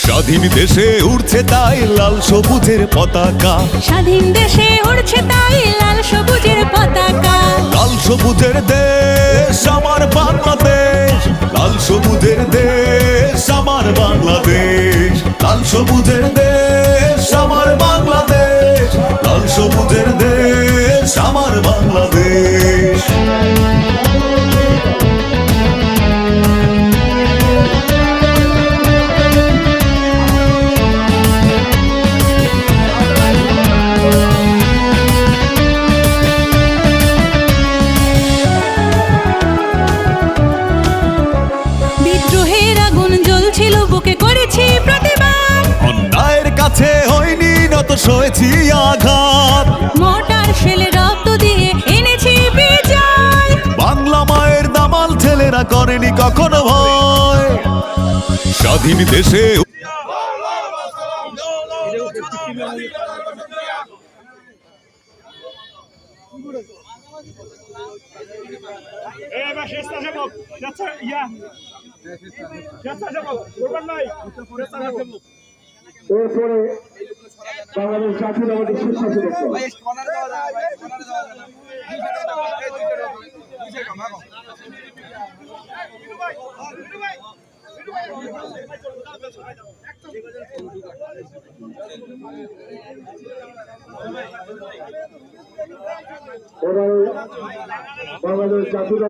স্বাধীন দেশে উড়ছে তাই লাল সবুজের পতাকা, স্বাধীন দেশে উড়ছে তাই লাল সবুজের পতাকা। লাল সবুজের দেশ আমার বাংলাদেশ, লাল সবুজের দেশ আমার বাংলাদেশ, লাল সবুজের দেশ আমার বাংলাদেশ, লাল সবুজের দেশ আমার বাংলাদেশ। বিদ্রোহের আগুন জ্বলছিল বুকে, করেছি প্রতিবাদ। অন্যায়ের কাছে হয়নি নত, সয়েছি আঘাত। মোটার শেলে রক্ত দিয়ে এনেছি বিজয়। বাংলা মায়ের দামাল ছেলেরা করেনি কখনো ভয়। স্বাধীন দেশে এরপরে বাংলাদেশ জাতীয়তাবাদী শীর্ষ সদস্য বাংলাদেশ জাতীয়